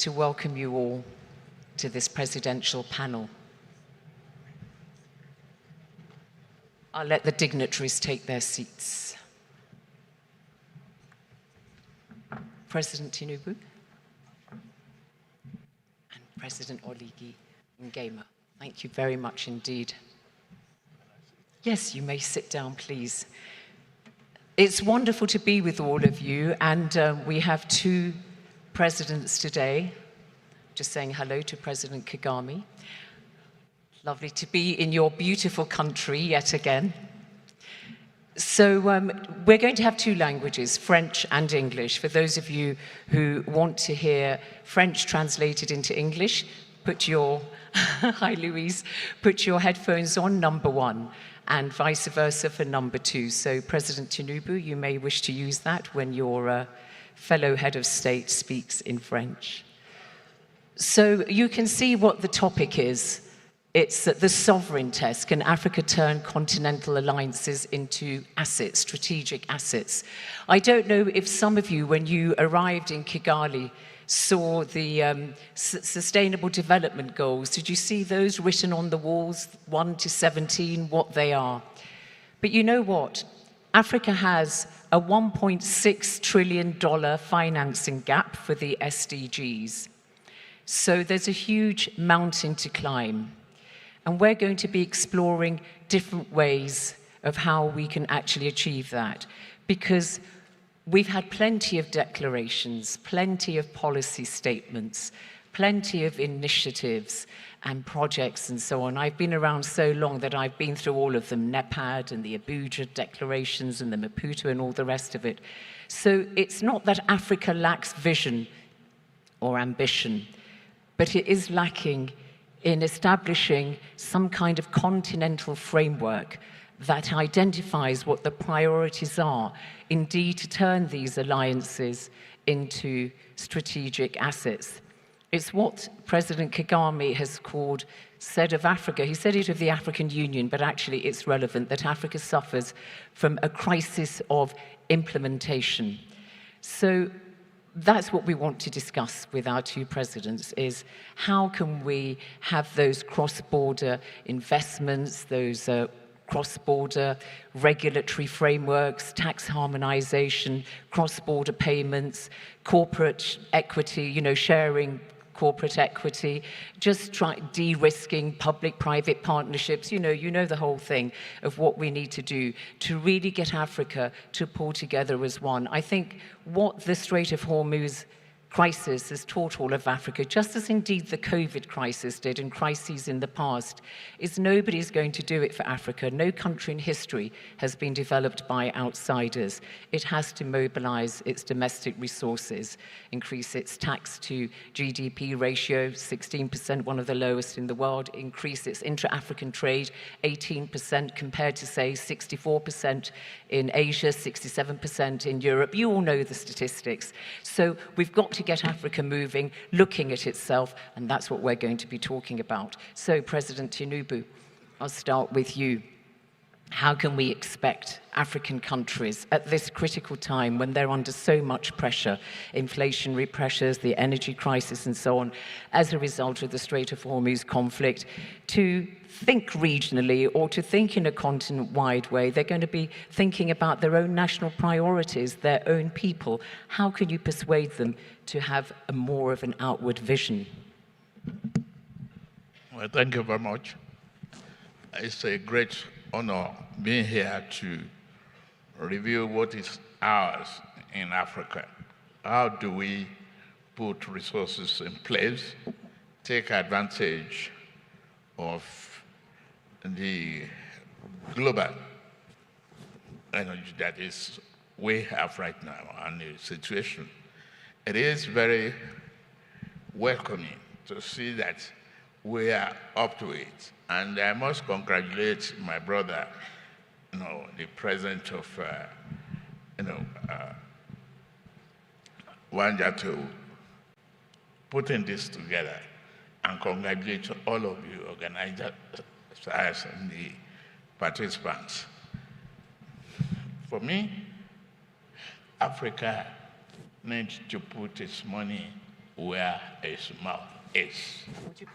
to welcome you all to this presidential panel. I'll let the dignitaries take their seats. President Tinubu and President Oligi Nguema, thank you very much indeed. Yes, you may sit down, please. It's wonderful to be with all of you, and we have two presidents today. Just saying hello to President Kagame. Lovely to be in your beautiful country yet again. So we're going to have two languages, French and English. For those of you who want to hear French translated into English, put your, hi Louise, put your headphones on, number one, and vice versa for number two. So President Tinubu, you may wish to use that when your fellow head of state speaks in French. So you can see what the topic is. It's the sovereign test. Can Africa turn continental alliances into assets, strategic assets? I don't know if some of you, when you arrived in Kigali, saw the Sustainable Development Goals. Did you see those written on the walls, 1 to 17, what they are? But you know what? Africa has a $1.6 trillion financing gap for the SDGs. So there's a huge mountain to climb. And we're going to be exploring different ways of how we can actually achieve that. Because we've had plenty of declarations, plenty of policy statements, plenty of initiatives and projects and so on. I've been around so long that I've been through all of them, NEPAD and the Abuja declarations and the Maputo and all the rest of it. So it's not that Africa lacks vision or ambition, but it is lacking in establishing some kind of continental framework that identifies what the priorities are, indeed to turn these alliances into strategic assets. It's what President Kagame has said of Africa. He said it of the African Union, but actually it's relevant that Africa suffers from a crisis of implementation. So that's what we want to discuss with our two presidents, is how can we have those cross-border investments, those cross-border regulatory frameworks, tax harmonization, cross-border payments, corporate equity, sharing corporate equity, just de-risking public-private partnerships, you know the whole thing of what we need to do to really get Africa to pull together as one. I think what the Strait of Hormuz crisis has taught all of Africa, just as indeed the COVID crisis did and crises in the past, is nobody's going to do it for Africa. No country in history has been developed by outsiders. It has to mobilize its domestic resources, increase its tax to GDP ratio, 16%, one of the lowest in the world, increase its intra-African trade, 18% compared to, say, 64% in Asia, 67% in Europe. You all know the statistics. So we've got to get Africa moving, looking at itself, and that's what we're going to be talking about. So, President Tinubu, I'll start with you. How can we expect African countries at this critical time when they're under so much pressure, inflationary pressures, the energy crisis and so on, as a result of the Strait of Hormuz conflict, to think regionally or to think in a continent-wide way? They're going to be thinking about their own national priorities, their own people. How can you persuade them to have more of an outward vision? Well, thank you very much. It's a great honor being here to review what is ours in Africa. How do we put resources in place, take advantage of the global energy that is we have right now and the situation? It is very welcoming to see that we are up to it. And I must congratulate my brother, the president of, Wanjatu, putting this together, and congratulate all of you organizers and the participants. For me, Africa needs to put its money where his mouth is. Would you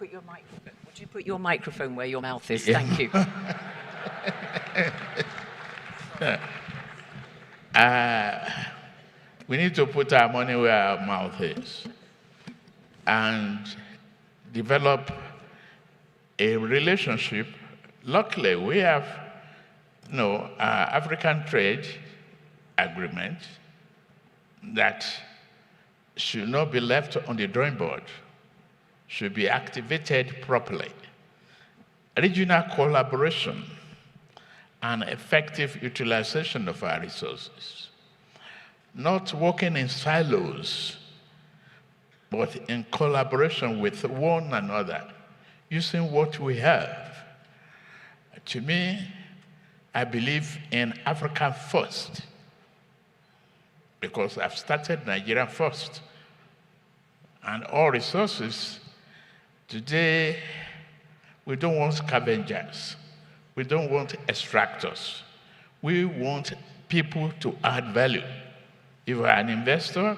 put your microphone where your mouth is? Yeah. Thank you. We need to put our money where our mouth is and develop a relationship. Luckily, we have African trade agreement that should not be left on the drawing board, should be activated properly. Regional collaboration and effective utilization of our resources. Not working in silos, but in collaboration with one another, using what we have. To me, I believe in Africa first, because I've started Nigeria first. And all resources, today, we don't want scavengers. We don't want extractors. We want people to add value. If you're an investor,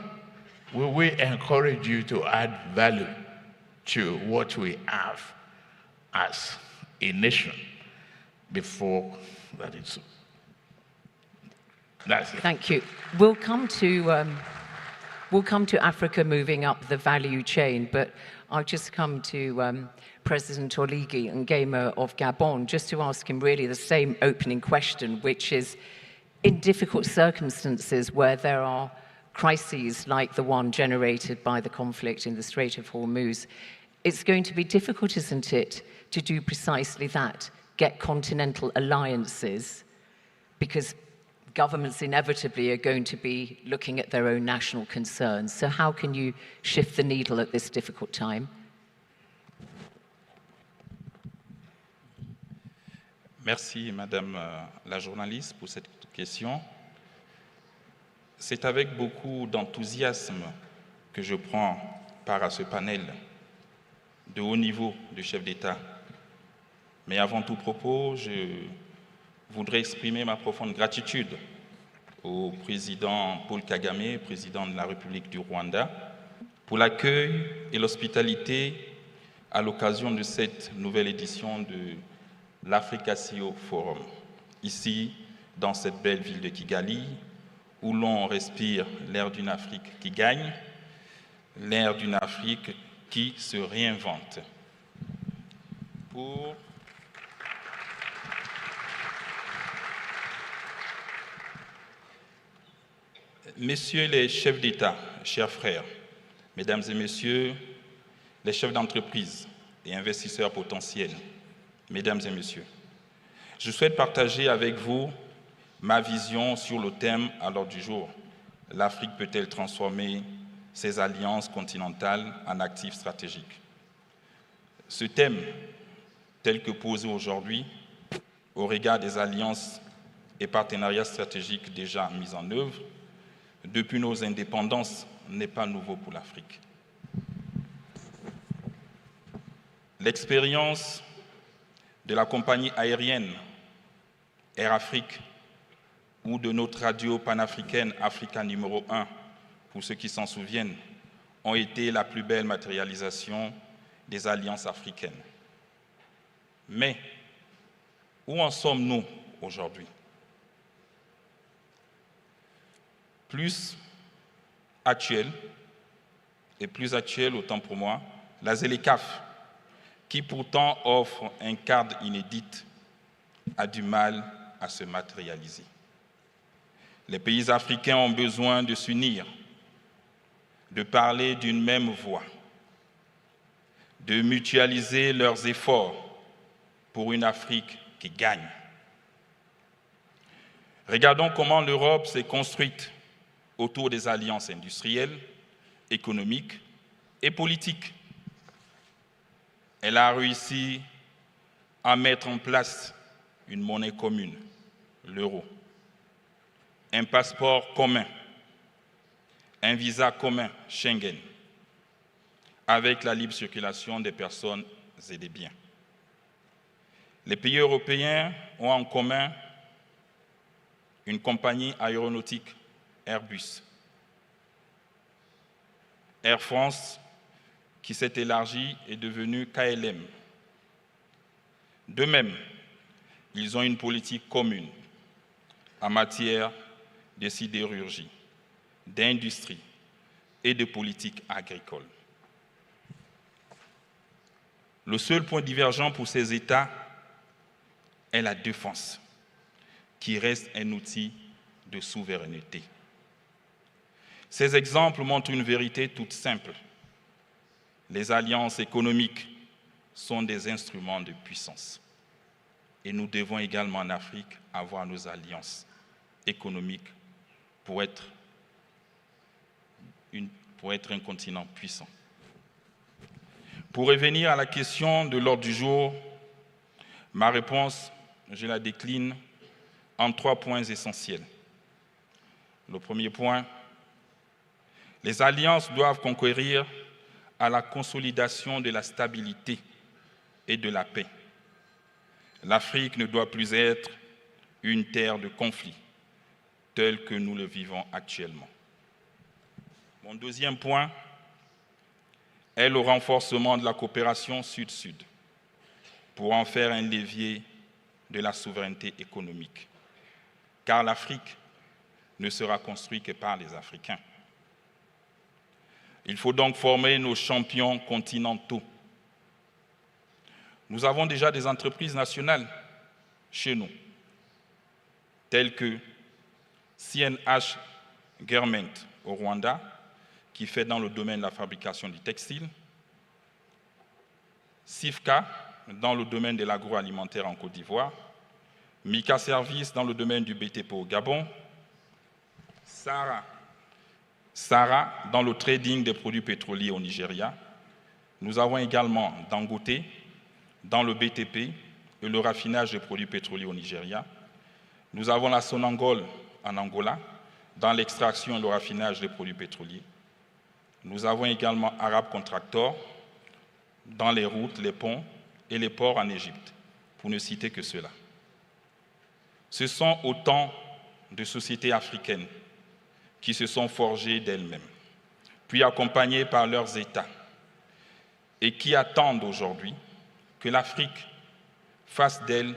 we will encourage you to add value to what we have as a nation before that is. That's it. Thank you. We'll come to Africa moving up the value chain, but I'll just come to President Oligui Nguema of Gabon, just to ask him really the same opening question, which is, in difficult circumstances where there are crises like the one generated by the conflict in the Strait of Hormuz, it's going to be difficult, isn't it, to do precisely that, get continental alliances, because governments inevitably are going to be looking at their own national concerns. So how can you shift the needle at this difficult time? Merci, Madame la journaliste, pour cette question. C'est avec beaucoup d'enthousiasme que je prends part à ce panel de haut niveau de chefs d'État. Mais avant tout propos, je voudrais exprimer ma profonde gratitude au président Paul Kagame, président de la République du Rwanda, pour l'accueil et l'hospitalité à l'occasion de cette nouvelle édition de l'Africa CEO Forum, ici, dans cette belle ville de Kigali, où l'on respire l'air d'une Afrique qui gagne, l'air d'une Afrique qui se réinvente. Messieurs les chefs d'État, chers frères, mesdames et messieurs, les chefs d'entreprise et investisseurs potentiels, mesdames et messieurs, je souhaite partager avec vous ma vision sur le thème à l'ordre du jour. L'Afrique peut-elle transformer ses alliances continentales en actifs stratégiques? Ce thème, tel que posé aujourd'hui, au regard des alliances et partenariats stratégiques déjà mis en œuvre, depuis nos indépendances, n'est pas nouveau pour l'Afrique. L'expérience de la compagnie aérienne Air Afrique ou de notre radio panafricaine Africa numéro 1, pour ceux qui s'en souviennent, ont été la plus belle matérialisation des alliances africaines. Mais où en sommes-nous aujourd'hui? Plus actuel autant pour moi, la ZLECAf, qui pourtant offre un cadre inédit, a du mal à se matérialiser. Les pays africains ont besoin de s'unir, de parler d'une même voix, de mutualiser leurs efforts pour une Afrique qui gagne. Regardons comment l'Europe s'est construite autour des alliances industrielles, économiques et politiques. Elle a réussi à mettre en place une monnaie commune, l'euro, un passeport commun, un visa commun, Schengen, avec la libre circulation des personnes et des biens. Les pays européens ont en commun une compagnie aéronautique, Airbus. Air France qui s'est élargie et devenue KLM. De même, ils ont une politique commune en matière de sidérurgie, d'industrie et de politique agricole. Le seul point divergent pour ces États est la défense, qui reste un outil de souveraineté. Ces exemples montrent une vérité toute simple. Les alliances économiques sont des instruments de puissance. Et nous devons également en Afrique avoir nos alliances économiques pour être un continent puissant. Pour revenir à la question de l'ordre du jour, ma réponse, je la décline en 3 points essentiels. Le premier point, les alliances doivent concourir à la consolidation de la stabilité et de la paix. L'Afrique ne doit plus être une terre de conflit, telle que nous le vivons actuellement. Mon deuxième point est le renforcement de la coopération sud-sud pour en faire un levier de la souveraineté économique, car l'Afrique ne sera construite que par les Africains. Il faut donc former nos champions continentaux. Nous avons déjà des entreprises nationales chez nous, telles que CNH Garment au Rwanda, qui fait dans le domaine de la fabrication du textile, SIFCA dans le domaine de l'agroalimentaire en Côte d'Ivoire, Mika Service dans le domaine du BTP au Gabon, Sarah dans le trading des produits pétroliers au Nigeria. Nous avons également Dangote dans le BTP et le raffinage des produits pétroliers au Nigeria. Nous avons la Sonangol en Angola dans l'extraction et le raffinage des produits pétroliers. Nous avons également Arab Contractor dans les routes, les ponts et les ports en Égypte, pour ne citer que cela. Ce sont autant de sociétés africaines qui se sont forgées d'elles-mêmes, puis accompagnées par leurs États, et qui attendent aujourd'hui que l'Afrique fasse d'elles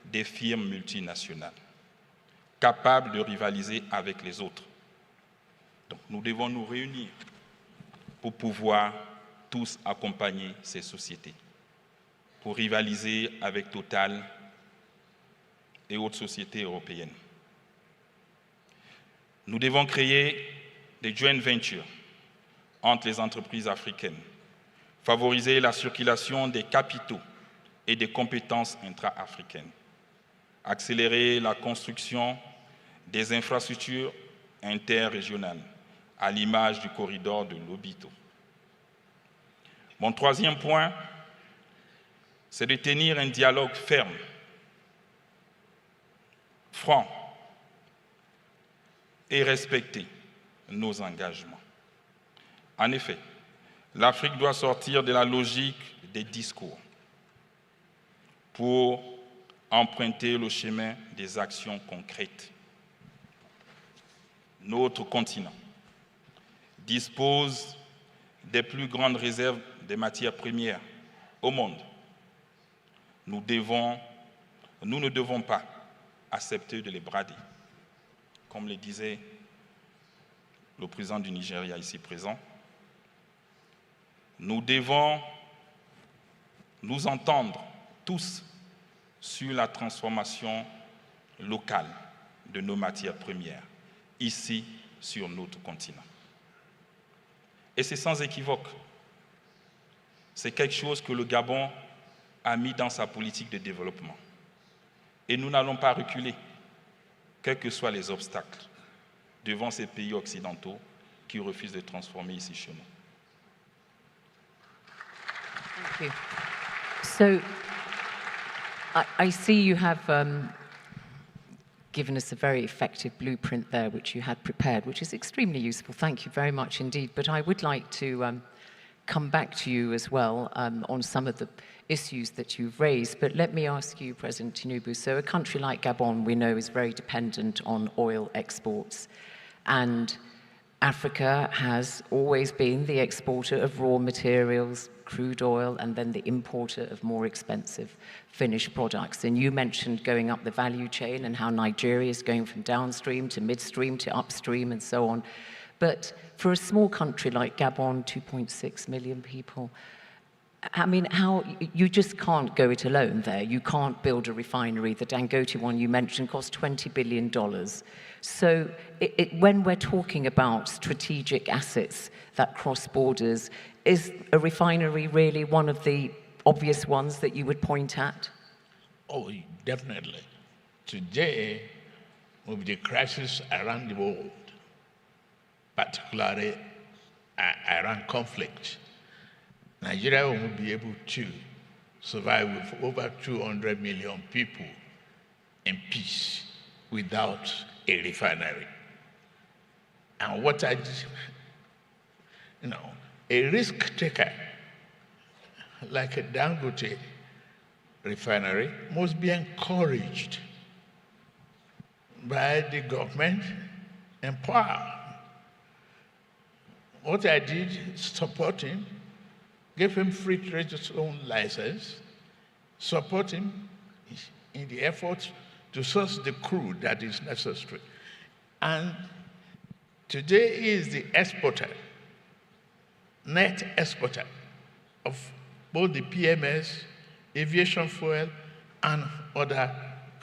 des firmes multinationales, capables de rivaliser avec les autres. Donc nous devons nous réunir pour pouvoir tous accompagner ces sociétés, pour rivaliser avec Total et autres sociétés européennes. Nous devons créer des joint ventures entre les entreprises africaines, favoriser la circulation des capitaux et des compétences intra-africaines, accélérer la construction des infrastructures interrégionales, à l'image du corridor de Lobito. Mon troisième point, c'est de tenir un dialogue ferme, franc, et respecter nos engagements. En effet, l'Afrique doit sortir de la logique des discours pour emprunter le chemin des actions concrètes. Notre continent dispose des plus grandes réserves de matières premières au monde. Nous ne devons pas accepter de les brader. Comme le disait le président du Nigeria ici présent, nous devons nous entendre tous sur la transformation locale de nos matières premières, ici sur notre continent. Et c'est sans équivoque. C'est quelque chose que le Gabon a mis dans sa politique de développement. Et nous n'allons pas reculer, quels que soient les obstacles, devant ces pays occidentaux qui refusent de transformer ici chez nous. Thank you. So, I see you have given us a very effective blueprint there, which you had prepared, which is extremely useful. Thank you very much indeed. But I would like to come back to you as well on some of the issues that you've raised. But let me ask you, President Tinubu, so a country like Gabon, we know, is very dependent on oil exports. And Africa has always been the exporter of raw materials, crude oil, and then the importer of more expensive finished products. And you mentioned going up the value chain and how Nigeria is going from downstream to midstream to upstream and so on. But for a small country like Gabon, 2.6 million people, I mean, how you just can't go it alone there. You can't build a refinery. The Dangote one you mentioned cost $20 billion. So when we're talking about strategic assets that cross borders, is a refinery really one of the obvious ones that you would point at? Oh, definitely. Today, with the crisis around the world, particularly Iran conflict, Nigeria won't be able to survive with over 200 million people in peace without a refinery. And what a risk taker like a Dangote refinery must be encouraged by the government and power. What I did, support him, give him free trade zone license, support him in the effort to source the crude that is necessary. And today he is the exporter, net exporter of both the PMS, aviation fuel, and other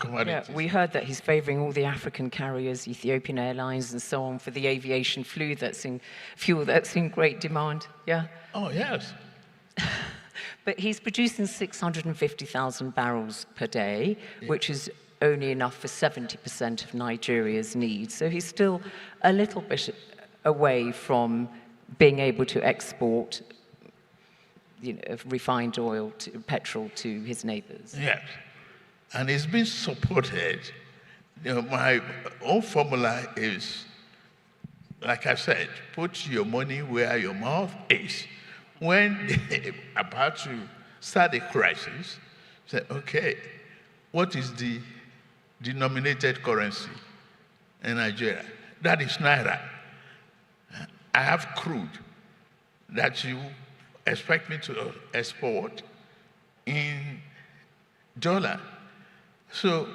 commodities. Yeah, we heard that he's favouring all the African carriers, Ethiopian Airlines and so on, for the aviation fuel that's in great demand. Yeah. Oh, yes. But he's producing 650,000 barrels per day, which is only enough for 70% of Nigeria's needs. So he's still a little bit away from being able to export refined oil, petrol to his neighbors. Yes. And it's been supported. My own formula is, like I said, put your money where your mouth is. When they're about to start a crisis, say, okay, what is the denominated currency in Nigeria? That is Naira. I have crude that you expect me to export in dollar. So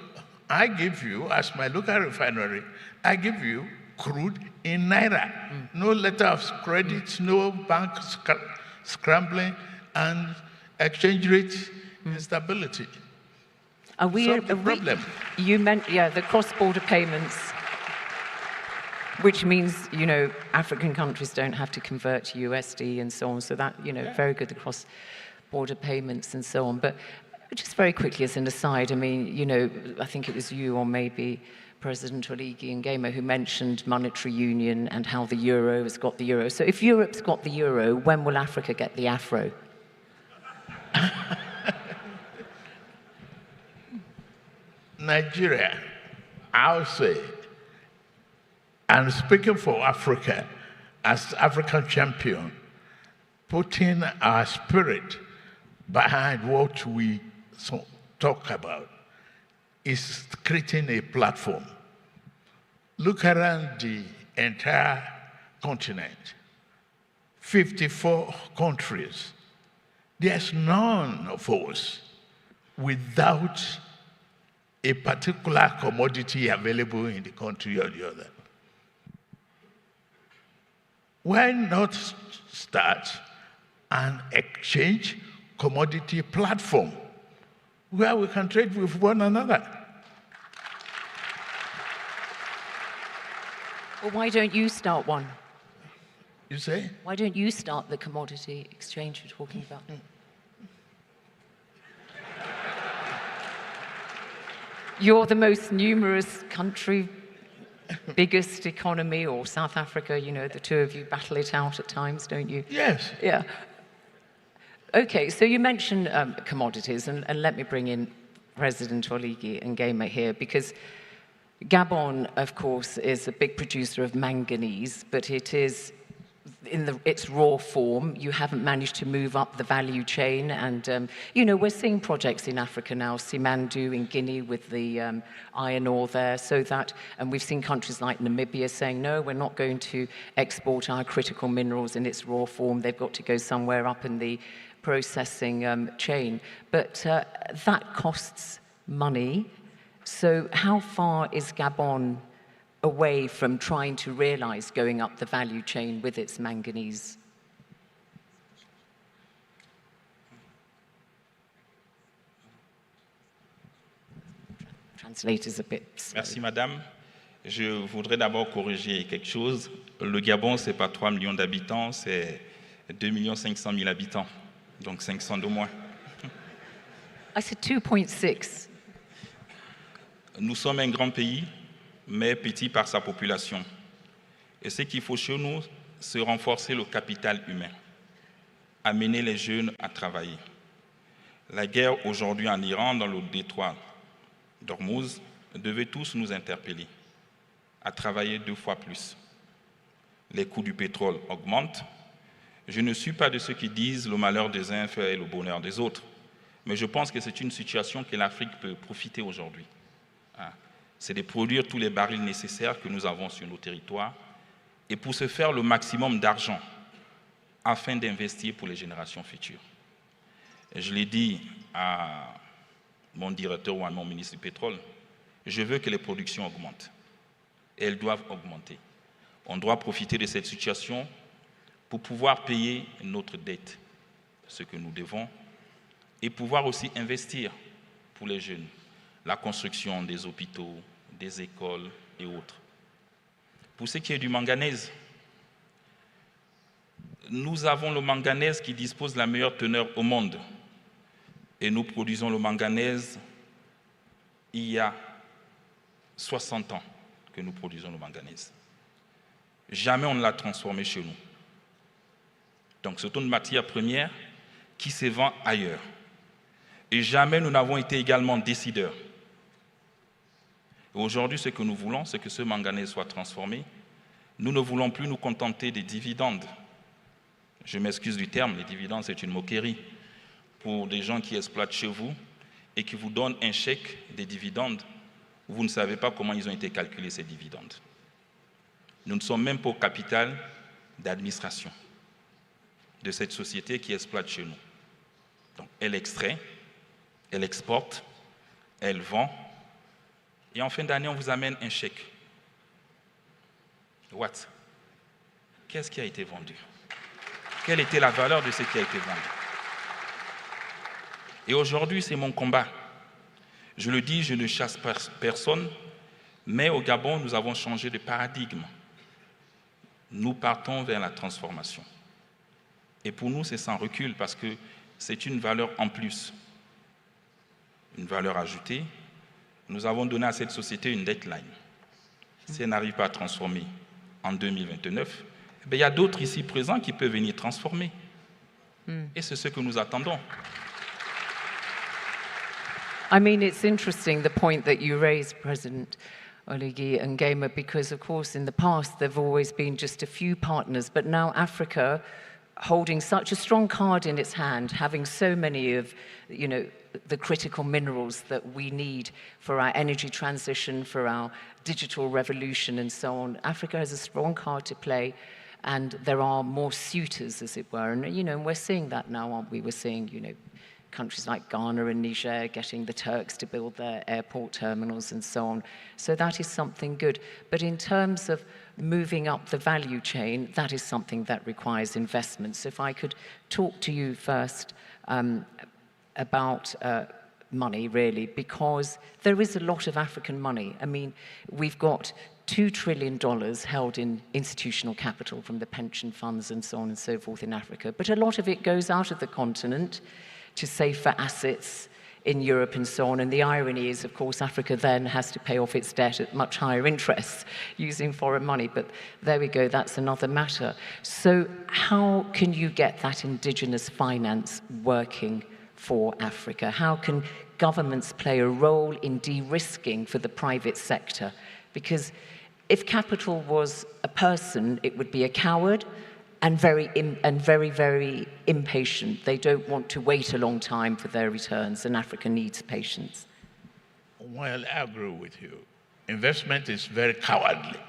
I give you, as my local refinery, I give you crude in Naira. No letter of credit, no bank scrambling, and exchange rate instability. Solve the problem. You meant, the cross-border payments, which means, African countries don't have to convert to USD and so on. So that, very good, the cross-border payments and so on. But just very quickly as an aside, I mean, I think it was you or maybe President Oligi Nguema who mentioned monetary union and how the euro has got the euro. So if Europe's got the euro, when will Africa get the afro? Nigeria, I'll say, and speaking for Africa, as African champion, putting our spirit behind what we talk about is creating a platform. Look around the entire continent, 54 countries. There's none of us without a particular commodity available in the country or the other. Why not start an exchange commodity platform where we can trade with one another? Well, why don't you start one? You say? Why don't you start the commodity exchange you're talking about? You're the most numerous country, biggest economy, or South Africa, the two of you battle it out at times, don't you? Yes. Yeah. Okay, so you mentioned commodities, and let me bring in President Oligi Nguema here, because Gabon, of course, is a big producer of manganese, but it is its raw form. You haven't managed to move up the value chain. And, we're seeing projects in Africa now, Simandu in Guinea with the iron ore there, and we've seen countries like Namibia saying, no, we're not going to export our critical minerals in its raw form. They've got to go somewhere up in the processing chain. But that costs money. So how far is Gabon away from trying to realize going up the value chain with its manganese? Translator's a bit slow. Merci, madame. Je voudrais d'abord corriger quelque chose. Le Gabon, ce n'est pas 3 millions d'habitants, c'est 2 500 000 habitants. Donc 500 de moins. I said 2.6. Nous sommes un grand pays, mais petit par sa population. Et ce qu'il faut chez nous, c'est renforcer le capital humain, amener les jeunes à travailler. La guerre aujourd'hui en Iran, dans le détroit d'Ormuz, devait tous nous interpeller à travailler 2 fois plus. Les coûts du pétrole augmentent. Je ne suis pas de ceux qui disent le malheur des uns fait le bonheur des autres, mais je pense que c'est une situation que l'Afrique peut profiter aujourd'hui. C'est de produire tous les barils nécessaires que nous avons sur nos territoires et pour se faire le maximum d'argent afin d'investir pour les générations futures. Et je l'ai dit à mon directeur ou à mon ministre du pétrole, je veux que les productions augmentent. Et elles doivent augmenter. On doit profiter de cette situation pour pouvoir payer notre dette, ce que nous devons, et pouvoir aussi investir pour les jeunes, la construction des hôpitaux, des écoles et autres. Pour ce qui est du manganèse, nous avons le manganèse qui dispose de la meilleure teneur au monde. Et nous produisons le manganèse il y a 60 ans que nous produisons le manganèse. Jamais on ne l'a transformé chez nous. Donc c'est une matière première qui se vend ailleurs. Et jamais nous n'avons été également décideurs. Et aujourd'hui, ce que nous voulons, c'est que ce manganèse soit transformé. Nous ne voulons plus nous contenter des dividendes. Je m'excuse du terme, les dividendes, c'est une moquerie pour des gens qui exploitent chez vous et qui vous donnent un chèque des dividendes. Vous ne savez pas comment ils ont été calculés, ces dividendes. Nous ne sommes même pas au capital d'administration de cette société qui exploite chez nous. Donc, elle extrait, elle exporte, elle vend, et en fin d'année, on vous amène un chèque. What? Qu'est-ce qui a été vendu? Quelle était la valeur de ce qui a été vendu? Et aujourd'hui, c'est mon combat. Je le dis, je ne chasse personne, mais au Gabon, nous avons changé de paradigme. Nous partons vers la transformation. Et pour nous, c'est sans recul parce que c'est une valeur en plus, une valeur ajoutée. Nous avons donné à cette société une deadline. Si elle n'arrive pas à transformer en 2029, il y a d'autres ici présents qui peuvent venir transformer. Et c'est ce que nous attendons. I mean, it's interesting, the point that you raised, President Oligui Nguema, because, of course, in the past, there have always been just a few partners, but now Africa, holding such a strong card in its hand, having so many of, the critical minerals that we need for our energy transition, for our digital revolution, and so on. Africa has a strong card to play, and there are more suitors, as it were. And, and we're seeing that now, aren't we? We're seeing, countries like Ghana and Niger getting the Turks to build their airport terminals and so on. So that is something good. But in terms of moving up the value chain, that is something that requires investment. So if I could talk to you first about money, really, because there is a lot of African money. I mean, we've got $2 trillion held in institutional capital from the pension funds and so on and so forth in Africa. But a lot of it goes out of the continent to safer assets in Europe and so on. And the irony is, of course, Africa then has to pay off its debt at much higher interest using foreign money. But there we go, that's another matter. So how can you get that indigenous finance working for Africa? How can governments play a role in de-risking for the private sector? Because if capital was a person, it would be a coward and very, very impatient. They don't want to wait a long time for their returns, and Africa needs patience. Well, I agree with you. Investment is very cowardly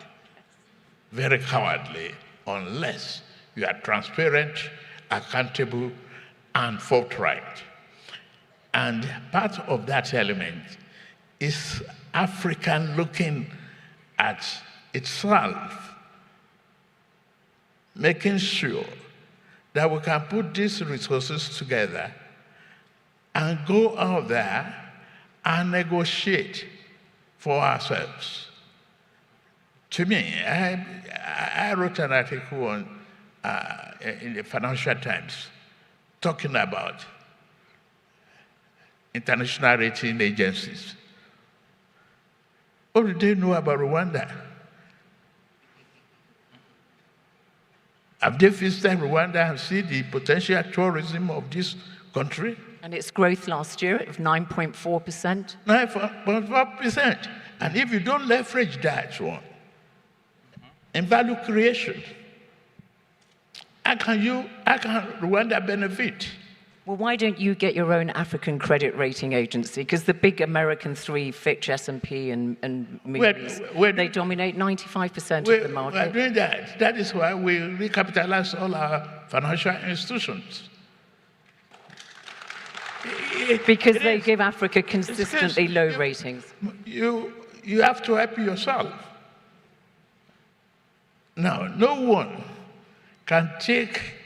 unless you are transparent, accountable, and forthright. And part of that element is Africa looking at itself, making sure that we can put these resources together and go out there and negotiate for ourselves. To me, I wrote an article in the Financial Times talking about international rating agencies. What do they know about Rwanda? Have they visited Rwanda and seen the potential tourism of this country? And its growth last year of 9.4%. 9.4%. And if you don't leverage that one in value creation, how can Rwanda benefit? Well, why don't you get your own African credit rating agency? Because the big American three, Fitch, S&P, and Moody's, they dominate 95% of the market. We're doing that. That is why we recapitalize all our financial institutions. Because they give Africa consistently low ratings. You have to help yourself. Now, no one can take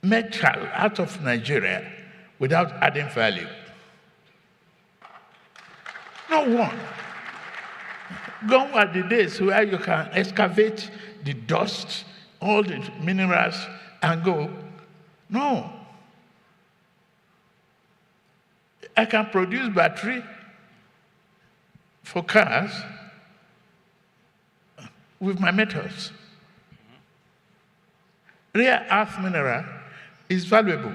metal out of Nigeria without adding value. No one. Gone are the days where you can excavate the dust, all the minerals, and go. No. I can produce battery for cars with my metals. Rare earth mineral is valuable.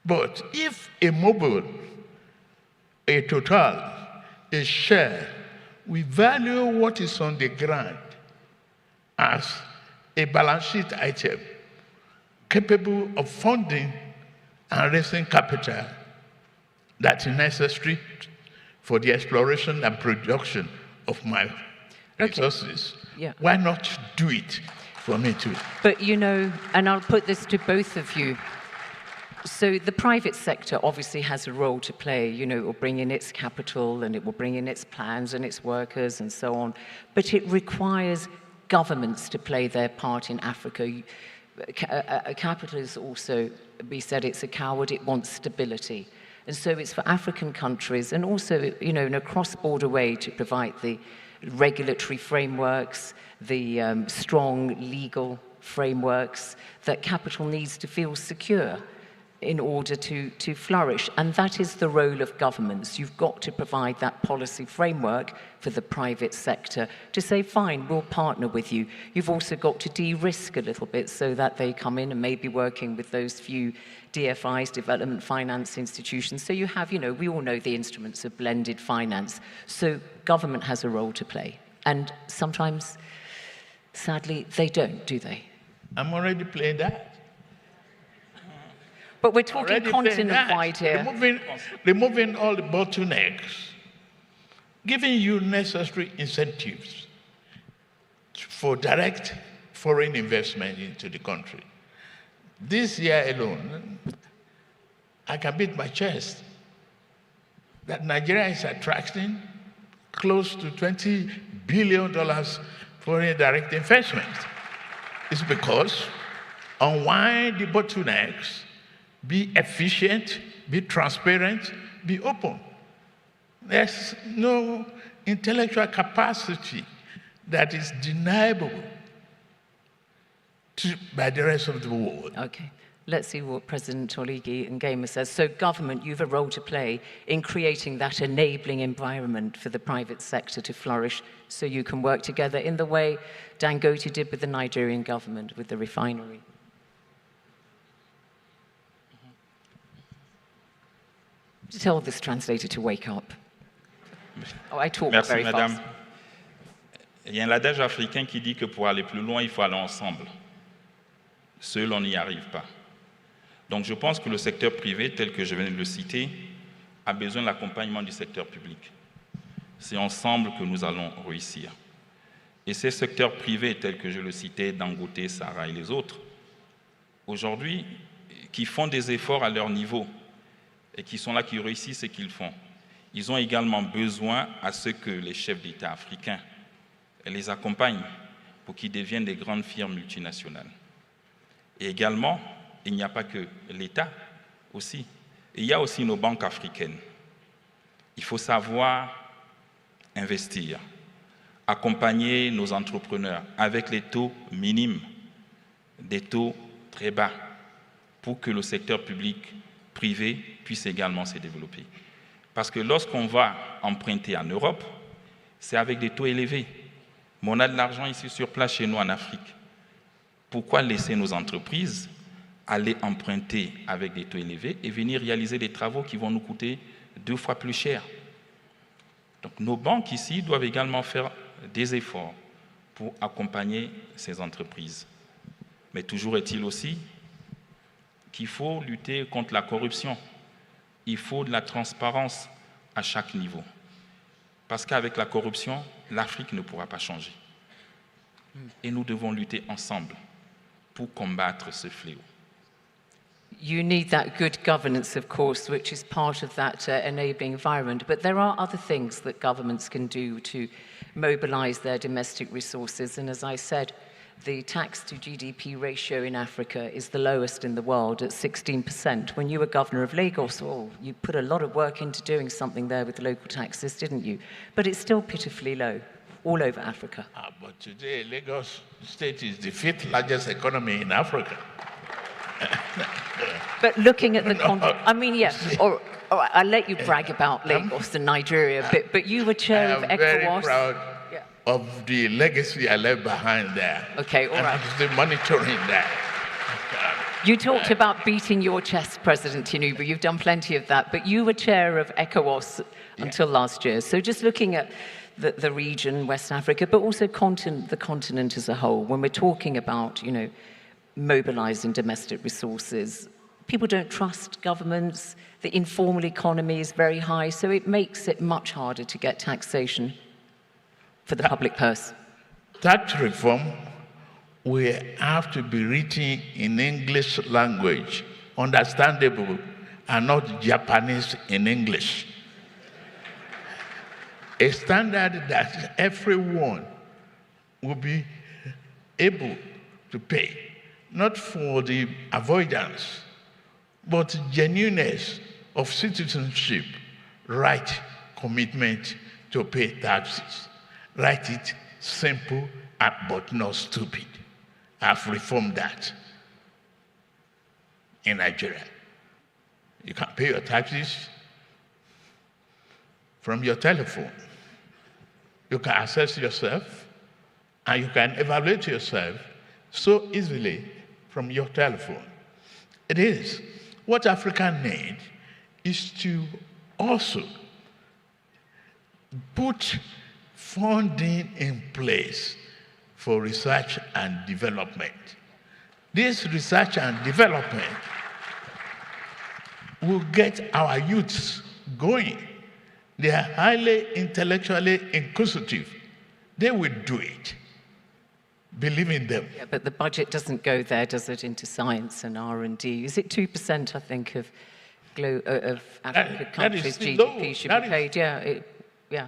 But if a Mobil, a Total, a Shell, we value what is on the ground as a balance sheet item capable of funding and raising capital that is necessary for the exploration and production of my resources. Yeah. Why not do it for me too? But you know, and I'll put this to both of you. So the private sector obviously has a role to play. You know, it will bring in its capital and it will bring in its plans and its workers and so on. But it requires governments to play their part in Africa. Capital is also, we said it's a coward, it wants stability. And so it's for African countries and also, you know, in a cross-border way to provide the regulatory frameworks, the strong legal frameworks that capital needs to feel secure in order to flourish. And that is the role of governments. You've got to provide that policy framework for the private sector to say, fine, we'll partner with you. You've also got to de-risk a little bit so that they come in and maybe working with those few DFIs, development finance institutions. So you have, you know, we all know the instruments of blended finance. So government has a role to play. And sometimes, sadly, they don't, do they? I'm already playing that. But we're talking continent-wide here. Removing all the bottlenecks, giving you necessary incentives for direct foreign investment into the country. This year alone, I can beat my chest that Nigeria is attracting close to $20 billion foreign direct investment. It's because unwind the bottlenecks, be efficient, be transparent, be open. There's no intellectual capacity that is deniable by the rest of the world. Okay. Let's see what President Oligui Nguema says. So government, you have a role to play in creating that enabling environment for the private sector to flourish so you can work together in the way Dangote did with the Nigerian government, with the refinery. Tell this translator to wake up. Oh, I talk very Merci, madame. fast. Il y a un adage africain qui dit que pour aller plus loin, il faut aller ensemble. Seul, on n'y arrive pas. Donc je pense que le secteur privé, tel que je viens de le citer, a besoin de l'accompagnement du secteur public. C'est ensemble que nous allons réussir. Et ces secteurs privés, tels que je le citais, Dangote, Sarah et les autres, aujourd'hui, qui font des efforts à leur niveau et qui sont là, qui réussissent ce qu'ils font, ils ont également besoin à ce que les chefs d'État africains les accompagnent pour qu'ils deviennent des grandes firmes multinationales. Et également, il n'y a pas que l'État aussi. Il y a aussi nos banques africaines. Il faut savoir investir, accompagner nos entrepreneurs avec les taux minimes, des taux très bas, pour que le secteur public, privé, puisse également se développer. Parce que lorsqu'on va emprunter en Europe, c'est avec des taux élevés. Mais on a de l'argent ici sur place chez nous en Afrique. Pourquoi laisser nos entreprises aller emprunter avec des taux élevés et venir réaliser des travaux qui vont nous coûter 2 fois plus cher? Donc nos banques ici doivent également faire des efforts pour accompagner ces entreprises. Mais toujours est-il aussi qu'il faut lutter contre la corruption. Il faut de la transparence à chaque niveau. Parce qu'avec la corruption, l'Afrique ne pourra pas changer. Et nous devons lutter ensemble pour combattre ce fléau. You need that good governance, of course, which is part of that enabling environment. But there are other things that governments can do to mobilize their domestic resources. And as I said, the tax to GDP ratio in Africa is the lowest in the world at 16%. When you were governor of Lagos, you put a lot of work into doing something there with the local taxes, didn't you? But it's still pitifully low all over Africa. But today, Lagos State is the 5th largest economy in Africa. But looking at the I mean, yeah, all right, I'll let you brag about Lagos and Nigeria, but you were chair of ECOWAS. I'm very proud of the legacy I left behind there. Okay, all right. I'm still monitoring that. You talked about beating your chest, President Tinubu. You've done plenty of that, but you were chair of ECOWAS until last year. So just looking at the region, West Africa, but also the continent as a whole, when we're talking about, mobilizing domestic resources, people don't trust governments. The informal economy is very high, so it makes it much harder to get taxation for the public purse. Tax reform will have to be written in English language, understandable, and not Japanese in English. A standard that everyone will be able to pay, not for the avoidance, but genuineness of citizenship, right commitment to pay taxes. Write it simple but not stupid. I've reformed that in Nigeria. You can pay your taxes from your telephone. You can assess yourself and you can evaluate yourself so easily from your telephone. It is. What Africa needs is to also put funding in place for research and development. This research and development will get our youths going. They are highly intellectually inquisitive. They will do it. Believe in them. Yeah, but the budget doesn't go there, does it, into science and R&D? Is it 2%, I think, of African countries' GDP should be paid? Yeah,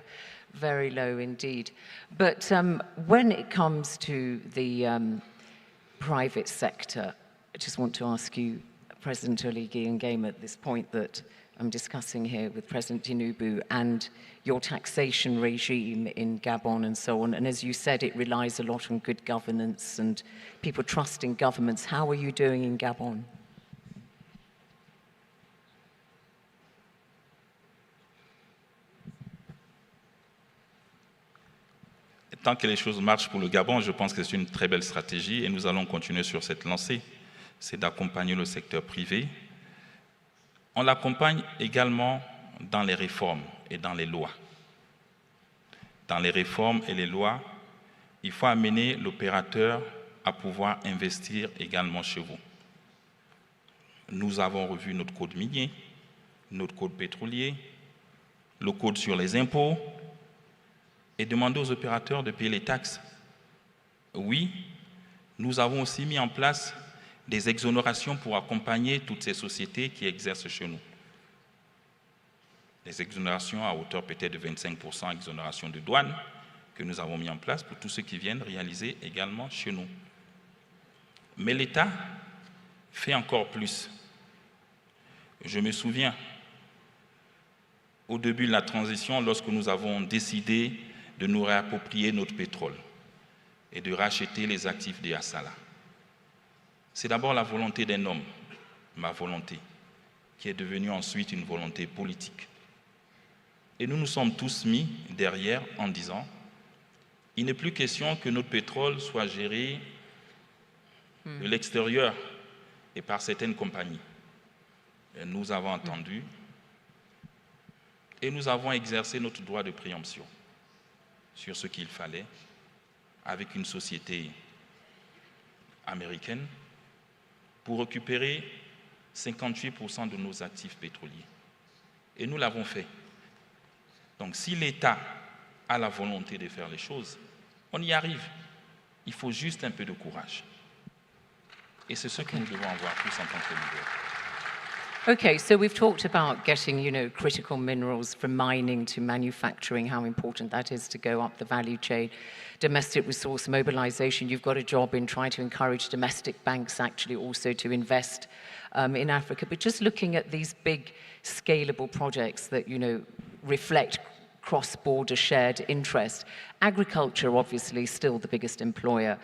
very low indeed. But when it comes to the private sector, I just want to ask you, President Oligui Nguema, at this point that I'm discussing here with President Tinubu and your taxation regime in Gabon and so on. And as you said, it relies a lot on good governance and people trusting governments. How are you doing in Gabon? Tant que les choses marchent pour le Gabon, je pense que c'est une très belle stratégie et nous allons continuer sur cette lancée. C'est d'accompagner le secteur privé. On l'accompagne également dans les réformes et dans les lois. Dans les réformes et les lois, il faut amener l'opérateur à pouvoir investir également chez vous. Nous avons revu notre code minier, notre code pétrolier, le code sur les impôts et demandé aux opérateurs de payer les taxes. Oui, nous avons aussi mis en place des exonérations pour accompagner toutes ces sociétés qui exercent chez nous. Des exonérations à hauteur peut-être de 25%, exonération de douane, que nous avons mis en place pour tous ceux qui viennent réaliser également chez nous. Mais l'État fait encore plus. Je me souviens, au début de la transition, lorsque nous avons décidé de nous réapproprier notre pétrole et de racheter les actifs de Assala. C'est d'abord la volonté d'un homme, ma volonté, qui est devenue ensuite une volonté politique. Et nous nous sommes tous mis derrière en disant, il n'est plus question que notre pétrole soit géré de l'extérieur et par certaines compagnies. Et nous avons entendu et nous avons exercé notre droit de préemption sur ce qu'il fallait avec une société américaine pour récupérer 58% de nos actifs pétroliers. Et nous l'avons fait. Donc si l'État a la volonté de faire les choses, on y arrive. Il faut juste un peu de courage. Et c'est ce que nous devons avoir tous en tant que leaders. Okay, so we've talked about getting, critical minerals from mining to manufacturing, how important that is to go up the value chain. Domestic resource mobilization, you've got a job in trying to encourage domestic banks actually also to invest in Africa. But just looking at these big scalable projects that, reflect cross-border shared interest. Agriculture, obviously, still the biggest employer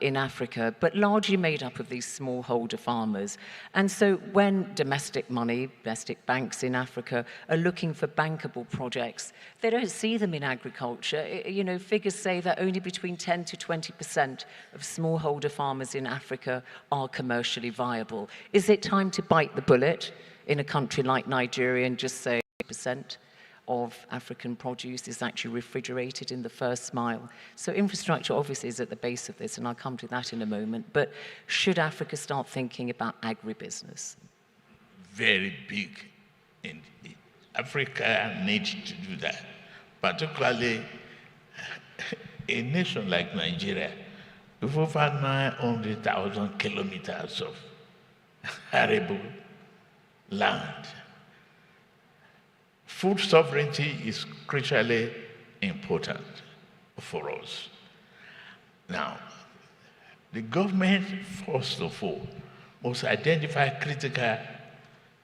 in Africa, but largely made up of these smallholder farmers. And so when domestic money, domestic banks in Africa are looking for bankable projects, they don't see them in agriculture. Figures say that only between 10 to 20% of smallholder farmers in Africa are commercially viable. Is it time to bite the bullet in a country like Nigeria and just say 8% of African produce is actually refrigerated in the first mile? So infrastructure obviously is at the base of this, and I'll come to that in a moment. But should Africa start thinking about agribusiness? Very big. And Africa needs to do that, particularly a nation like Nigeria, with over 900,000 kilometers of arable land. Food sovereignty is crucially important for us. Now, the government, first of all, must identify critical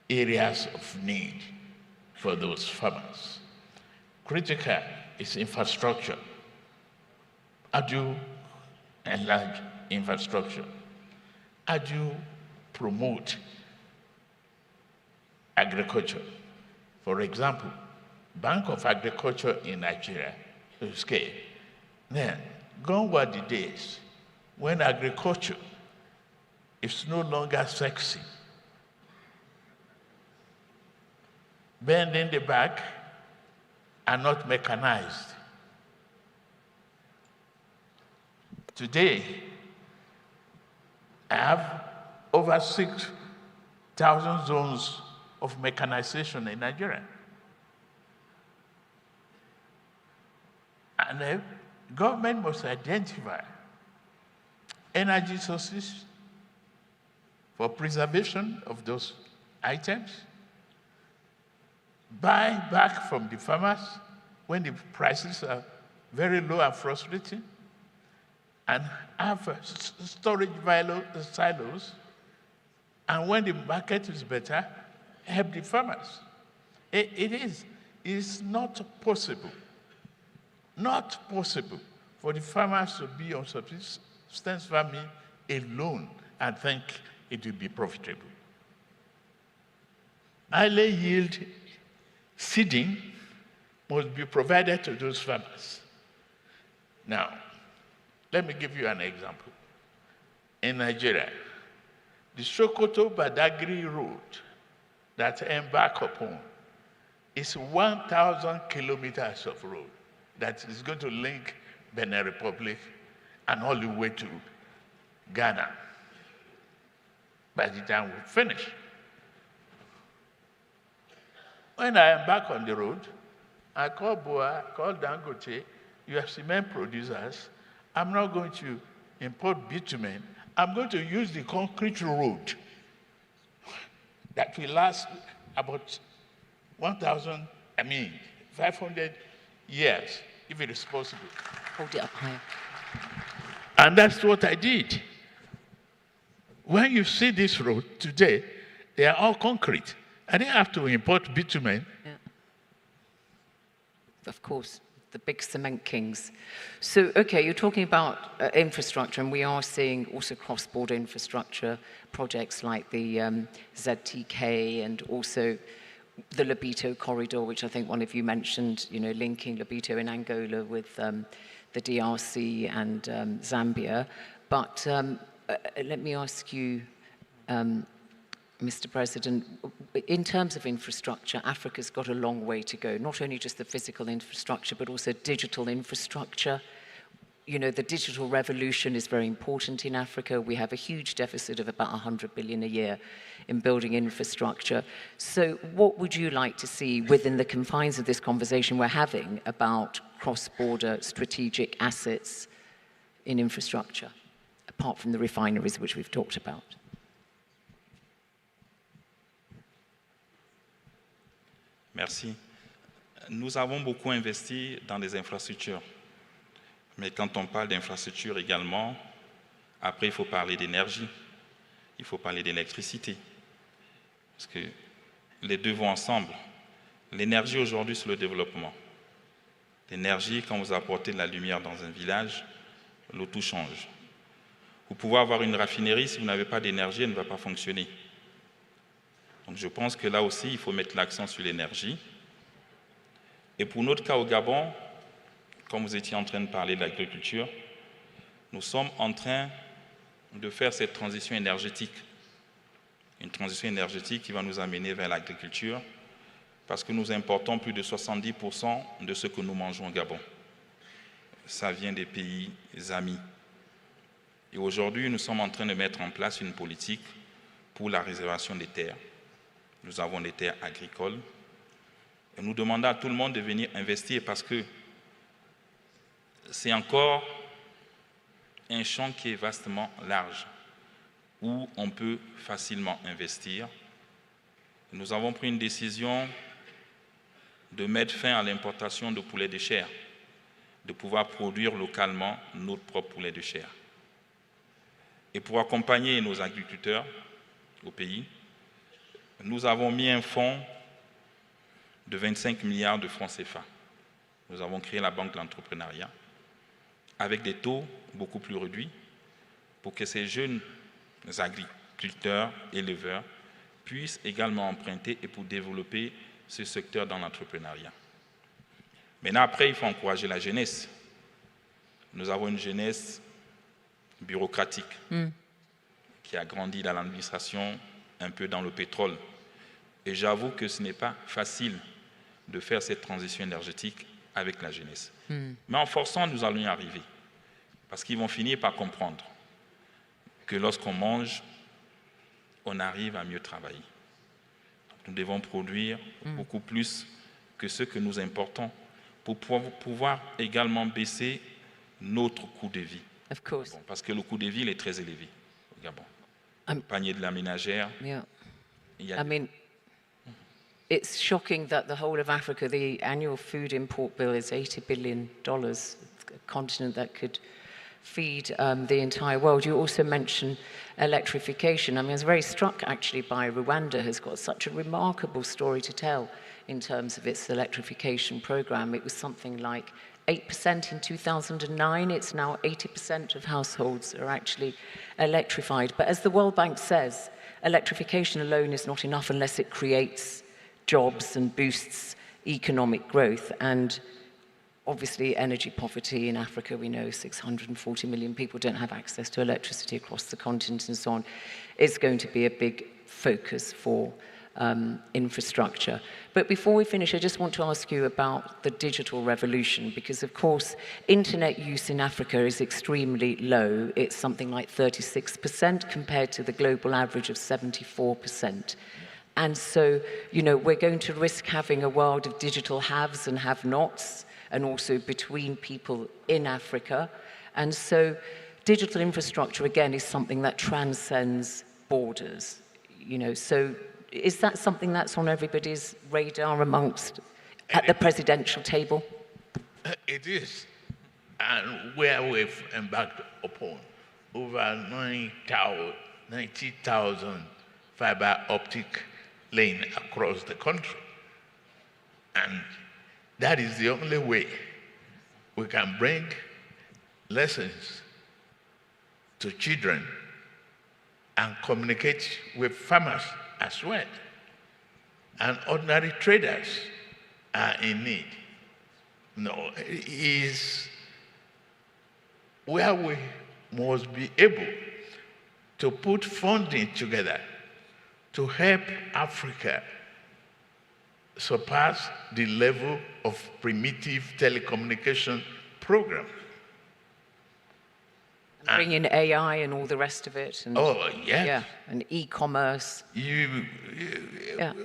areas of need for those farmers. Critical is infrastructure. How do you enlarge infrastructure? How do you promote agriculture? For example, Bank of Agriculture in Nigeria, scale. Then, gone were the days when agriculture is no longer sexy. Bending the back and not mechanized. Today, I have over 6,000 zones of mechanization in Nigeria. And the government must identify energy sources for preservation of those items, buy back from the farmers when the prices are very low and frustrating, and have storage silos, and when the market is better, help the farmers. It's not possible for the farmers to be on subsistence farming alone and think it will be profitable. Highly yield seeding must be provided to those farmers. Now, let me give you an example. In Nigeria, the Sokoto-Badagry road that I embark upon is 1,000 kilometers of road that is going to link Benin Republic and all the way to Ghana by the time we finish. When I am back on the road, I call Boa, call Dangote, you are cement producers. I'm not going to import bitumen. I'm going to use the concrete road that will last about 500 years, if it is possible. Hold it up higher. And that's what I did. When you see this road today, they are all concrete. I didn't have to import bitumen. Yeah. Of course, the big cement kings. So, okay, you're talking about infrastructure, and we are seeing also cross-border infrastructure projects like the ZTK and also the Lobito corridor, which I think one of you mentioned, linking Lobito in Angola with the DRC and Zambia. But let me ask you, Mr. President, in terms of infrastructure, Africa's got a long way to go, not only just the physical infrastructure, but also digital infrastructure. The digital revolution is very important in Africa. We have a huge deficit of about 100 billion a year in building infrastructure. So what would you like to see within the confines of this conversation we're having about cross-border strategic assets in infrastructure, apart from the refineries which we've talked about? Merci. Nous avons beaucoup investi dans des infrastructures. Mais quand on parle d'infrastructures également, après il faut parler d'énergie, il faut parler d'électricité. Parce que les deux vont ensemble. L'énergie aujourd'hui, c'est le développement. L'énergie, quand vous apportez de la lumière dans un village, le tout change. Vous pouvez avoir une raffinerie, si vous n'avez pas d'énergie, elle ne va pas fonctionner. Donc je pense que là aussi, il faut mettre l'accent sur l'énergie. Et pour notre cas au Gabon, comme vous étiez en train de parler de l'agriculture, nous sommes en train de faire cette transition énergétique. Une transition énergétique qui va nous amener vers l'agriculture, parce que nous importons plus de 70% de ce que nous mangeons au Gabon. Ça vient des pays amis. Et aujourd'hui, nous sommes en train de mettre en place une politique pour la réservation des terres. Nous avons des terres agricoles. Et nous demandons à tout le monde de venir investir parce que c'est encore un champ qui est vastement large, où on peut facilement investir. Nous avons pris une décision de mettre fin à l'importation de poulets de chair, de pouvoir produire localement notre propre poulet de chair. Et pour accompagner nos agriculteurs au pays, nous avons mis un fonds de 25 milliards de francs CFA. Nous avons créé la Banque de l'entrepreneuriat avec des taux beaucoup plus réduits pour que ces jeunes agriculteurs, éleveurs puissent également emprunter et pour développer ce secteur dans l'entrepreneuriat. Maintenant, après, il faut encourager la jeunesse. Nous avons une jeunesse bureaucratique qui a grandi dans l'administration, un peu dans le pétrole. Et j'avoue que ce n'est pas facile de faire cette transition énergétique avec la jeunesse. Mais en forçant, nous allons y arriver. Parce qu'ils vont finir par comprendre que lorsqu'on mange, on arrive à mieux travailler. Nous devons produire beaucoup plus que ce que nous importons pour pouvoir également baisser notre coût de vie. Of course. Bon, parce que le coût de vie il est très élevé au Gabon. Le panier de la ménagère. Yeah. Il y a it's shocking that the whole of Africa, the annual food import bill is $80 billion, a continent that could feed the entire world. You also mentioned electrification. I was very struck actually by Rwanda has got such a remarkable story to tell in terms of its electrification program. It was something like 8% in 2009. It's now 80% of households are actually electrified. But as the World Bank says, electrification alone is not enough unless it creates jobs and boosts economic growth. And obviously energy poverty in Africa, we know 640 million people don't have access to electricity across the continent and so on. It's going to be a big focus for infrastructure. But before we finish, I just want to ask you about the digital revolution, because of course, internet use in Africa is extremely low. It's something like 36% compared to the global average of 74%. And so, you know, we're going to risk having a world of digital haves and have-nots, and also between people in Africa. And so digital infrastructure, again, is something that transcends borders. You know, so is that something that's on everybody's radar at the presidential table? It is. And where we've embarked upon over 90,000 fiber optic lane across the country. And that is the only way we can bring lessons to children and communicate with farmers as well. And ordinary traders are in need. No, it is where we must be able to put funding together to help Africa surpass the level of primitive telecommunication program. And bring in AI and all the rest of it. And, oh, yes. Yeah, and e-commerce.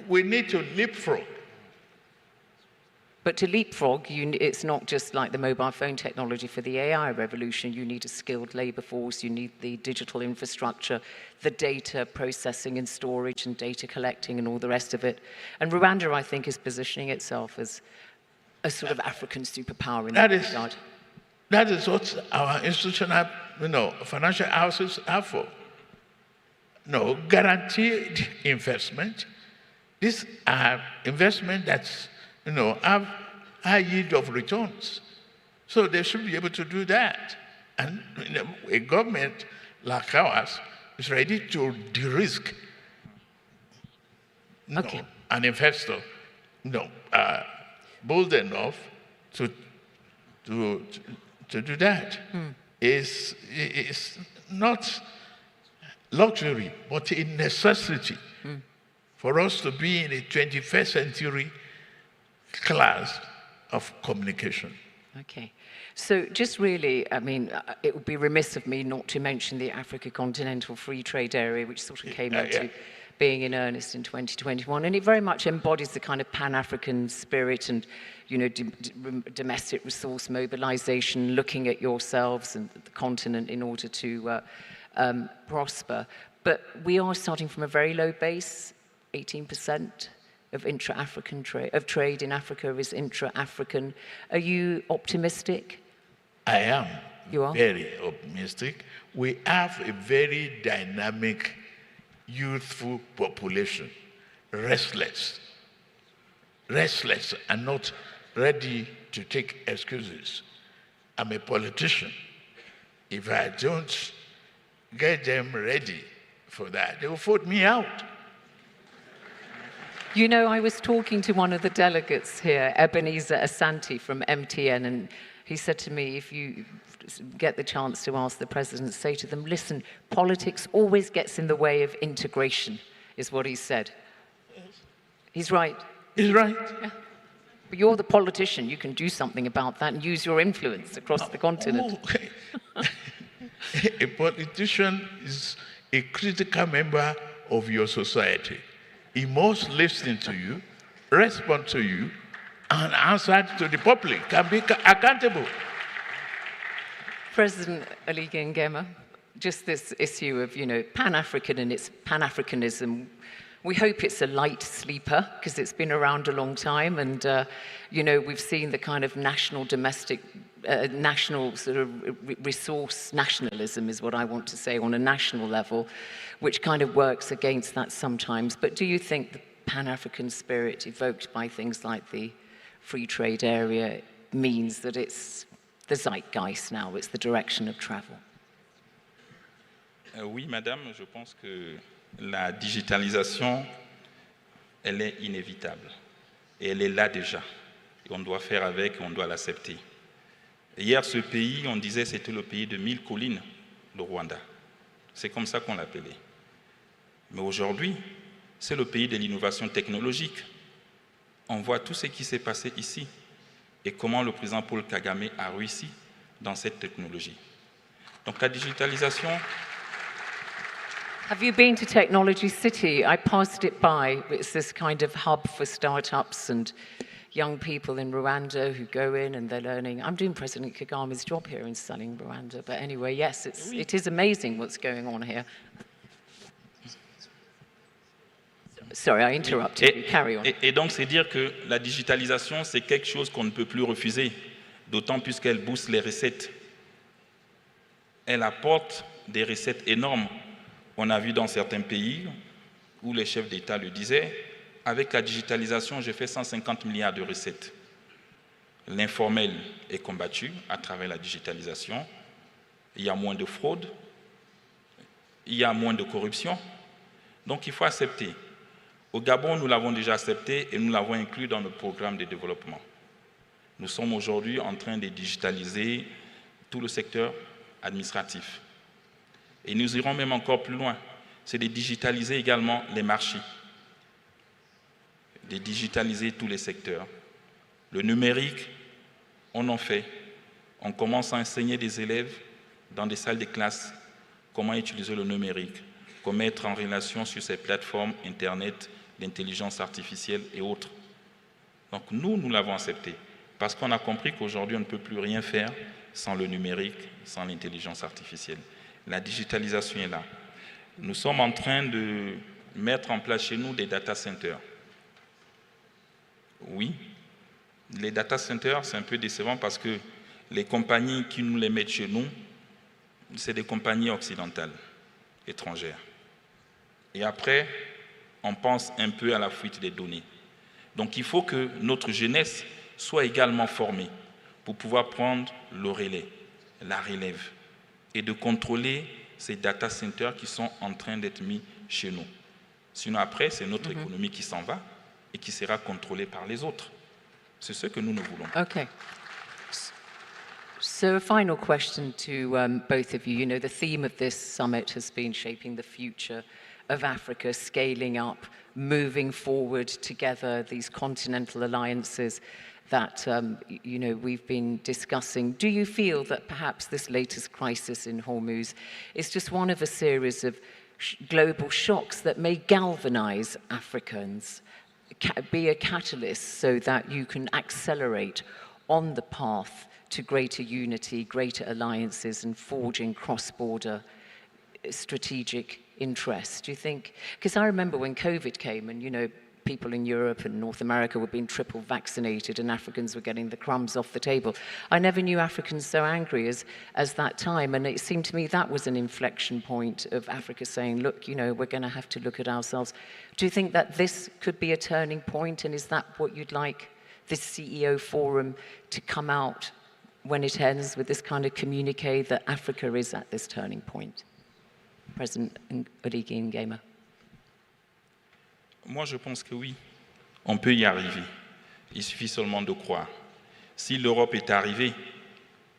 We need to leapfrog. But to leapfrog, it's not just like the mobile phone technology for the AI revolution. You need a skilled labor force, you need the digital infrastructure, the data processing and storage and data collecting and all the rest of it. And Rwanda, I think, is positioning itself as a sort of African superpower in that regard. That is what our institutional, financial houses are for. No, guaranteed investment. These are investment that's, have high yield of returns. So they should be able to do that. And a government like ours is ready to de-risk an investor, bold enough to do that. It's not luxury, but a necessity for us to be in a 21st century class of communication. Okay. So just really, I mean, it would be remiss of me not to mention the Africa Continental Free Trade Area, which sort of came into being in earnest in 2021. And it very much embodies the kind of Pan-African spirit and, domestic resource mobilization, looking at yourselves and the continent in order to prosper. But we are starting from a very low base, 18%. Of intra-African trade in Africa is intra-African. Are you optimistic? I am. You are? Very optimistic. We have a very dynamic, youthful population, restless and not ready to take excuses. I'm a politician. If I don't get them ready for that, they will vote me out. I was talking to one of the delegates here, Ebenezer Asante from MTN, and he said to me, if you get the chance to ask the president, say to them, listen, politics always gets in the way of integration, is what he said. He's right. He's right. Yeah. But you're the politician. You can do something about that and use your influence across the continent. Okay. A politician is a critical member of your society. He must listen to you, respond to you, and answer to the public, can be accountable. President Oligui Nguema, just this issue of, Pan-African and its Pan-Africanism, we hope it's a light sleeper, because it's been around a long time, and, we've seen the kind of national sort of resource nationalism is what I want to say on a national level, which kind of works against that sometimes. But do you think the Pan-African spirit evoked by things like the free trade area means that it's the zeitgeist now, it's the direction of travel? Oui, madame, je pense que la digitalisation, elle est inévitable. Et elle est là déjà. Et on doit faire avec, on doit l'accepter. Hier, ce pays, on disait c'était le pays de 1000 collines, le Rwanda. C'est comme ça qu'on l'appelait. Mais aujourd'hui, c'est le pays de l'innovation technologique. On voit tout ce qui s'est passé ici et comment le président Paul Kagame a réussi dans cette technologie. Donc la digitalisation... Have you been to Technology City? I passed it by. It's this kind of hub for startups and young people in Rwanda who go in and they're learning. I'm doing President Kagame's job here in selling Rwanda, but anyway, yes, it is amazing what's going on here. Sorry, I interrupted you. Carry on. Et donc, c'est dire que la digitalisation, c'est quelque chose qu'on ne peut plus refuser, d'autant plus qu'elle booste les recettes. Elle apporte des recettes énormes. On a vu dans certains pays où les chefs d'État le disaient, avec la digitalisation, je fais 150 milliards de recettes. L'informel est combattu à travers la digitalisation. Il y a moins de fraude, il y a moins de corruption. Donc, il faut accepter. Au Gabon, nous l'avons déjà accepté et nous l'avons inclus dans notre programme de développement. Nous sommes aujourd'hui en train de digitaliser tout le secteur administratif. Et nous irons même encore plus loin, c'est de digitaliser également les marchés, de digitaliser tous les secteurs. Le numérique, on en fait. On commence à enseigner des élèves dans des salles de classe comment utiliser le numérique, comment mettre en relation sur ces plateformes Internet, l'intelligence artificielle et autres. Donc nous l'avons accepté, parce qu'on a compris qu'aujourd'hui, on ne peut plus rien faire sans le numérique, sans l'intelligence artificielle. La digitalisation est là. Nous sommes en train de mettre en place chez nous des data centers. Oui, les data centers, c'est un peu décevant parce que les compagnies qui nous les mettent chez nous, c'est des compagnies occidentales, étrangères. Et après, on pense un peu à la fuite des données. Donc il faut que notre jeunesse soit également formée pour pouvoir prendre le relais, la relève, et de contrôler ces data centers qui sont en train d'être mis chez nous. Sinon après, c'est notre économie qui s'en va et qui sera contrôlée par les autres. C'est ce que nous voulons. Okay. So a final question to both of you. You know, the theme of this summit has been shaping the future of Africa, scaling up, moving forward together, these continental alliances that you know, we've been discussing. Do you feel that perhaps this latest crisis in Hormuz is just one of a series of global shocks that may galvanize Africans, be a catalyst so that you can accelerate on the path to greater unity, greater alliances, and forging cross-border strategic interests? Do you think? Because I remember when COVID came and, you know, people in Europe and North America were being triple vaccinated and Africans were getting the crumbs off the table. I never knew Africans so angry as that time, and it seemed to me that was an inflection point of Africa saying, look, you know, we're going to have to look at ourselves. Do you think that this could be a turning point, and is that what you'd like this CEO forum to come out when it ends with this kind of communique that Africa is at this turning point? President Oligi Nguema. Moi, je pense que oui, on peut y arriver. Il suffit seulement de croire. Si l'Europe est arrivée,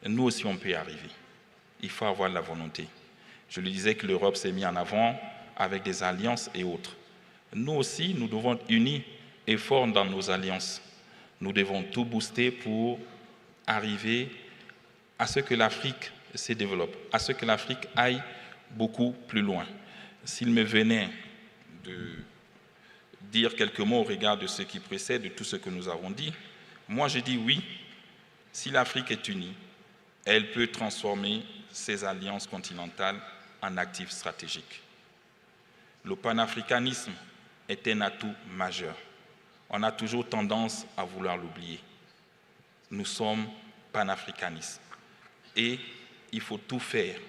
nous aussi, on peut y arriver. Il faut avoir la volonté. Je le disais que l'Europe s'est mise en avant avec des alliances et autres. Nous aussi, nous devons être unis et forts dans nos alliances. Nous devons tout booster pour arriver à ce que l'Afrique se développe, à ce que l'Afrique aille beaucoup plus loin. S'il me venait de dire quelques mots au regard de ce qui précède, de tout ce que nous avons dit, moi je dis oui, si l'Afrique est unie, elle peut transformer ses alliances continentales en actifs stratégiques. Le panafricanisme est un atout majeur. On a toujours tendance à vouloir l'oublier. Nous sommes panafricanistes et il faut tout faire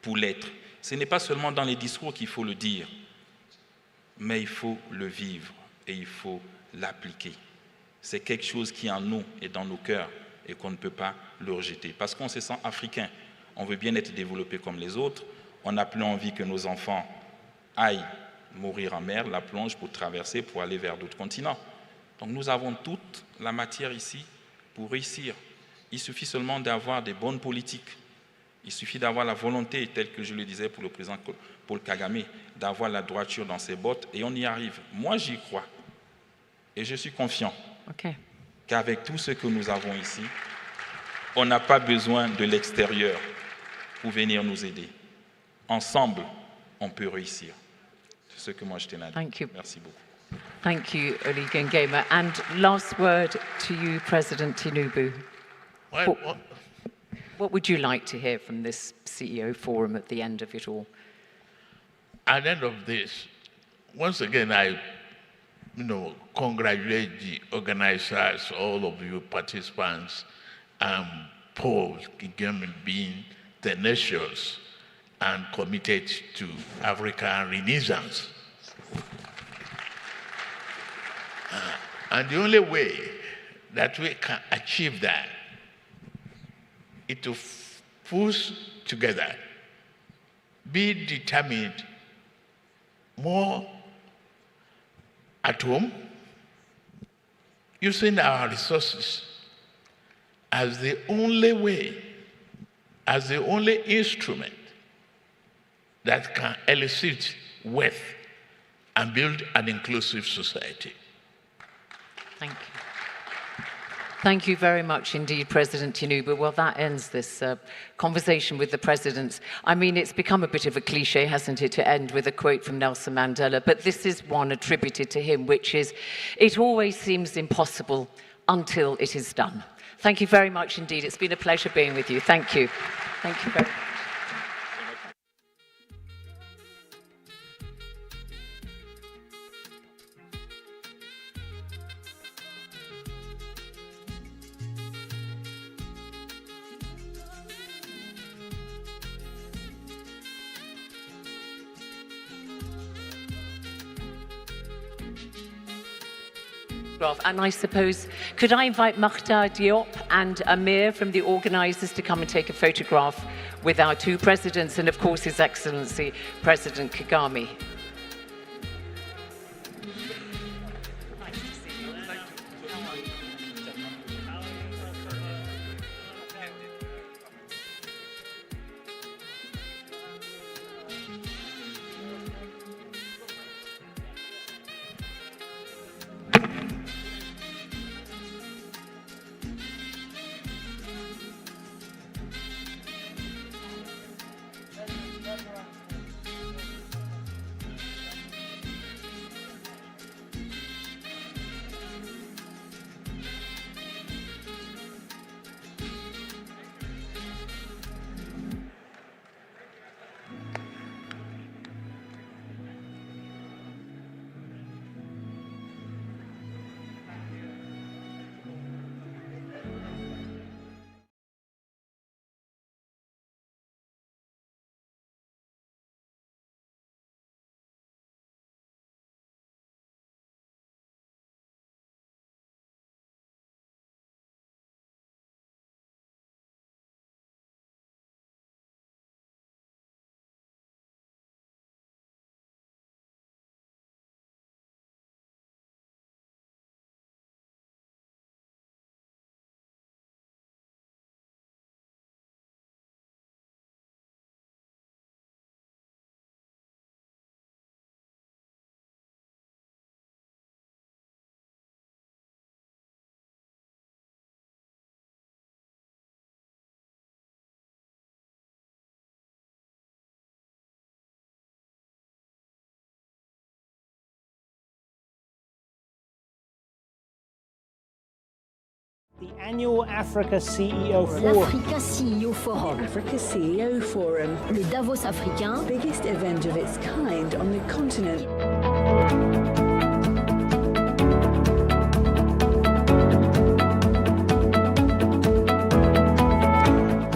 pour l'être. Ce n'est pas seulement dans les discours qu'il faut le dire, mais il faut le vivre et il faut l'appliquer. C'est quelque chose qui en nous et dans nos cœurs et qu'on ne peut pas le rejeter. Parce qu'on se sent africain, on veut bien être développé comme les autres, on n'a plus envie que nos enfants aillent mourir en mer, la plonge pour traverser, pour aller vers d'autres continents. Donc nous avons toute la matière ici pour réussir. Il suffit seulement d'avoir des bonnes politiques. Il suffit d'avoir la volonté, telle que je le disais pour le président Paul Kagame, d'avoir la droiture dans ses bottes, et on y arrive. Moi, j'y crois. Et je suis confiant qu'avec tout ce que nous avons ici, on n'a pas besoin de l'extérieur pour venir nous aider. Ensemble, on peut réussir. C'est ce que moi je tenais à dire. Merci beaucoup. Thank you, Oligui Nguema. And last word to you, President Tinubu. What would you like to hear from this CEO forum at the end of it all? At the end of this, once again, I congratulate the organizers, all of you participants, Paul Kagame being tenacious and committed to African renaissance. And the only way that we can achieve that is to push together, be determined more at home, using our resources as the only way, as the only instrument that can elicit wealth and build an inclusive society. Thank you. Thank you very much indeed, President Tinubu. Well, that ends this conversation with the presidents. I mean, it's become a bit of a cliche, hasn't it, to end with a quote from Nelson Mandela, but this is one attributed to him, which is, "It always seems impossible until it is done." Thank you very much indeed. It's been a pleasure being with you. Thank you. Thank you very much. And I suppose, could I invite Makhtar Diop and Amir from the organisers to come and take a photograph with our two presidents and, of course, His Excellency President Kagame. The annual Africa CEO Forum. L'Africa CEO Forum. Africa CEO Forum. Le Davos africain. Biggest event of its kind on the continent.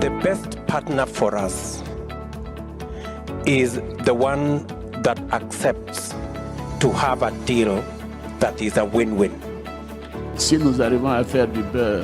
The best partner for us is the one that accepts to have a deal that is a win-win. Si nous arrivons à faire du beurre